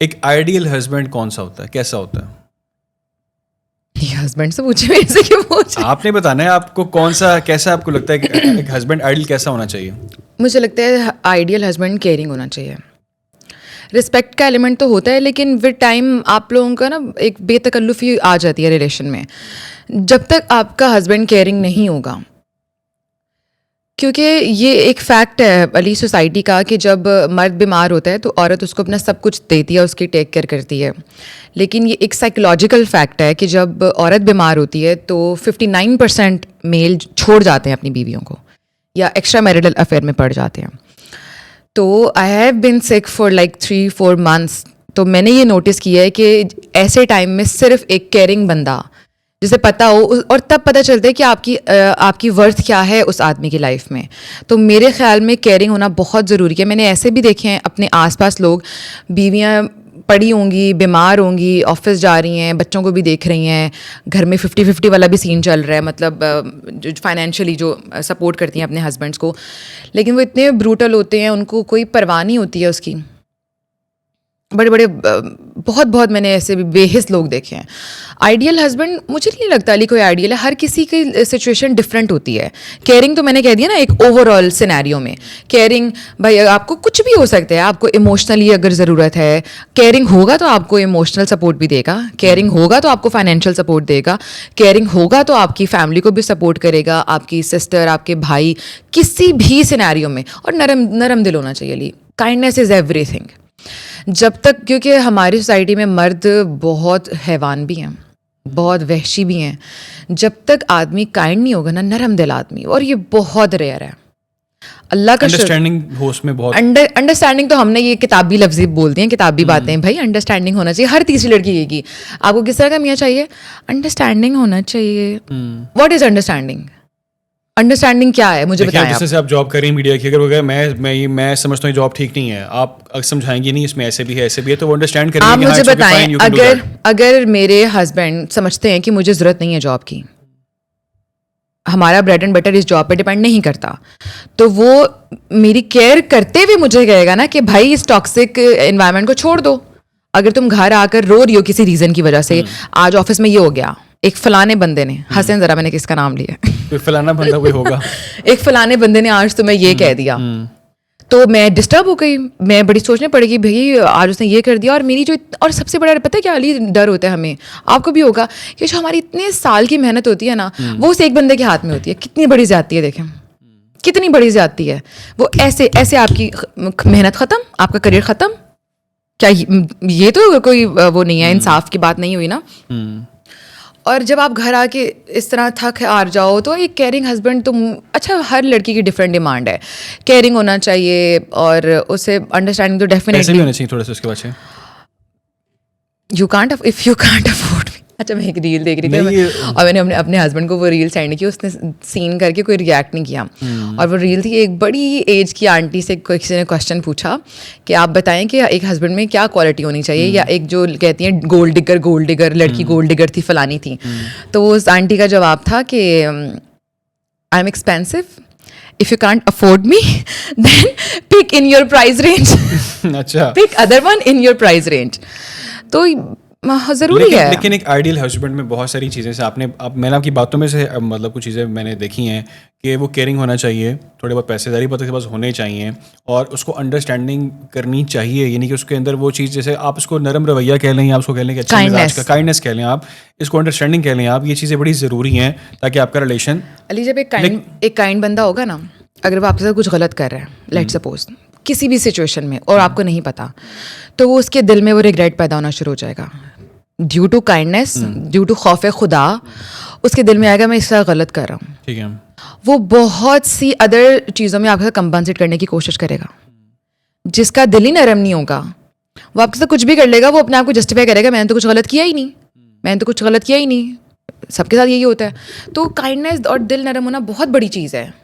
एक ideal husband कौन सा होता है, कैसा होता है? ये हस्बैंड से पूछे, मेरे से क्यों पूछे? आपने बताना है आपको कौन सा, कैसा आपको लगता है कि एक हस्बैंड आइडियल कैसा होना चाहिए? मुझे लगता है आइडियल हस्बैंड केयरिंग होना चाहिए। रिस्पेक्ट का एलिमेंट तो होता है, लेकिन विद टाइम आप लोगों का ना एक बेतकल्लुफ़ी आ जाती है रिलेशन में। जब तक आपका हस्बैंड केयरिंग नहीं होगा, क्योंकि ये एक फैक्ट है अली सोसाइटी का कि जब मर्द बीमार होता है तो औरत उसको अपना सब कुछ देती है, उसकी टेक केयर करती है। लेकिन ये एक साइकोलॉजिकल फैक्ट है कि जब औरत बीमार होती है तो 59% मेल छोड़ जाते हैं अपनी बीवियों को या एक्स्ट्रा मैरिटल अफेयर में पड़ जाते हैं। तो I have been sick for like 3-4 months. तो मैंने ये नोटिस किया है कि ऐसे टाइम में सिर्फ एक केयरिंग बंदा जिसे पता हो, और तब पता चलता है कि आपकी वर्थ क्या है उस आदमी की लाइफ में। तो मेरे ख्याल में केयरिंग होना बहुत ज़रूरी है। मैंने ऐसे भी देखे हैं अपने आसपास लोग, बीवियां पड़ी होंगी, बीमार होंगी, ऑफिस जा रही हैं, बच्चों को भी देख रही हैं, घर में 50-50 वाला भी सीन चल रहा है, मतलब जो फाइनेंशियली जो सपोर्ट करती हैं अपने हस्बैंड्स को, लेकिन वो इतने ब्रूटल होते हैं, उनको कोई परवाह नहीं होती है उसकी। बड़े बड़े बहुत मैंने ऐसे भी बेहिस लोग देखे हैं। आइडियल हस्बैंड मुझे नहीं लगता अली कोई आइडियल है, हर किसी की सिचुएशन डिफरेंट होती है। केयरिंग तो मैंने कह दिया ना, एक ओवरऑल सिनेरियो में केयरिंग, भाई आपको कुछ भी हो सकता है, आपको इमोशनली अगर ज़रूरत है, केयरिंग होगा तो आपको इमोशनल सपोर्ट भी देगा, केयरिंग होगा तो आपको फाइनेंशियल सपोर्ट देगा, केयरिंग होगा तो आपकी फैमिली को भी सपोर्ट करेगा, आपकी सिस्टर, आपके भाई, किसी भी सिनेरियो में। और नरम दिल होना चाहिए अली। Kindness is everything. जब तक, क्योंकि हमारी सोसाइटी में मर्द बहुत हैवान भी हैं, बहुत वहशी भी हैं, जब तक आदमी काइंड नहीं होगा ना, नरम दिल आदमी, और ये बहुत रेयर है। अल्लाह का अंडरस्टैंडिंग हो उसमें बहुत। अंडरस्टैंडिंग तो हमने ये किताबी लफ्ज़ बोल दिए हैं, किताबी बातें। भाई अंडरस्टैंडिंग होना चाहिए, हर तीसरी लड़की कहेगी आपको किस तरह का मियाँ चाहिए, अंडरस्टैंडिंग होना चाहिए। What is understanding? अंडरस्टैंडिंग क्या है मुझे बताएं आप। जैसे आप जॉब कर रही हैं मीडिया की, अगर वगैरह मैं समझता हूँ जॉब ठीक नहीं है, आप समझाएंगी नहीं इसमें ऐसे भी है ऐसे भी है, तो वो अंडरस्टैंड करेंगे। आप मुझे बताएं, अगर मेरे हस्बैंड समझते हैं कि मुझे ज़रूरत नहीं है जॉब की, हमारा ब्रेड एंड बटर इस जॉब पे डिपेंड नहीं करता, तो वो मेरी केयर करते हुए मुझे कहेगा ना कि भाई इस टॉक्सिक एनवायरनमेंट को छोड़ दो। अगर तुम घर आकर रो रही हो किसी रीज़न की वजह से, आज ऑफिस में ये हो गया, एक फलाने बंदे ने, हंसें ज़रा मैंने किसका नाम लिया, कोई फलाना बंदा कोई होगा, एक फलाने बंदे ने आज तुम्हें ये कह दिया, तो मैं डिस्टर्ब हो गई। मैं बड़ी सोचने पड़ेगी, भाई आज उसने ये कर दिया। और मेरी जो, और सबसे बड़ा पता है क्या अली डर होता है हमें, आपको भी होगा, कि जो हमारी इतने साल की मेहनत होती है ना, वो उस एक बंदे के हाथ में होती है। कितनी बड़ी ज्यादती है, देखें कितनी बड़ी ज्यादती है। वो ऐसे ऐसे आपकी मेहनत ख़त्म, आपका करियर ख़त्म। क्या ये तो कोई वो नहीं है, इंसाफ की बात नहीं हुई ना। और जब आप घर आके इस तरह थक हार जाओ, तो एक केयरिंग हस्बैंड, तो अच्छा हर लड़की की डिफरेंट डिमांड है, केयरिंग होना चाहिए और उसे अंडरस्टैंडिंग तो डेफिनेटली होना चाहिए थोड़ा सा उसके बाद। यू कांट अफोर्ड मी। अच्छा, मैं एक रील देख रही थी और मैंने अपने हस्बैंड को वो रील सेंड की, उसने सीन करके कोई रिएक्ट नहीं किया। और वो रील थी, एक बड़ी एज की आंटी से किसी ने क्वेश्चन पूछा कि आप बताएं कि एक हस्बैंड में क्या क्वालिटी होनी चाहिए, या एक जो कहती हैं गोल्ड डिगर लड़की गोल्ड डिगर थी, फलानी थी। तो उस आंटी का जवाब था कि I am expensive, if you can't afford me then pick in your price range. अच्छा, pick other one in your price range. तो ज़रूरी है। लेकिन एक आइडियल हस्बैंड में बहुत सारी चीज़ें से मैंने आपकी बातों में से मतलब कुछ चीज़ें मैंने देखी हैं कि वो केयरिंग होना चाहिए, थोड़े बहुत पैसेदारी पता के पास होने चाहिए, और उसको अंडरस्टैंडिंग करनी चाहिए। यानी कि उसके अंदर वो चीज़, जैसे आप उसको नरम रवैया कह लें, आप उसको कह लें कि अच्छा मिजाज का, काइंडनेस कह लें, आप इसको अंडरस्टैंडिंग कह लें, आप ये चीज़ें बड़ी ज़रूरी हैं ताकि आपका रिलेशन। अली जब एक काइंड बंदा होगा ना, अगर वो आपके साथ कुछ गलत कर रहा है, लेट्स सपोज किसी भी सिचुएशन में, और आपको नहीं पता, तो वो उसके दिल में वो रिग्रेट पैदा होना शुरू हो जाएगा। Due to kindness, due to खौफ खुदा, उसके दिल में आएगा मैं इससे गलत कर रहा हूँ। ठीक है, वो बहुत सी अदर चीज़ों में आपके साथ कंपनसेट करने की कोशिश करेगा। जिसका दिल ही नरम नहीं होगा, वो आपके साथ कुछ भी कर लेगा, वो अपने आप को जस्टिफाई करेगा, मैंने तो कुछ गलत किया ही नहीं, सबके साथ यही होता है। तो काइंडनेस और दिल नरम होना बहुत बड़ी चीज़ है।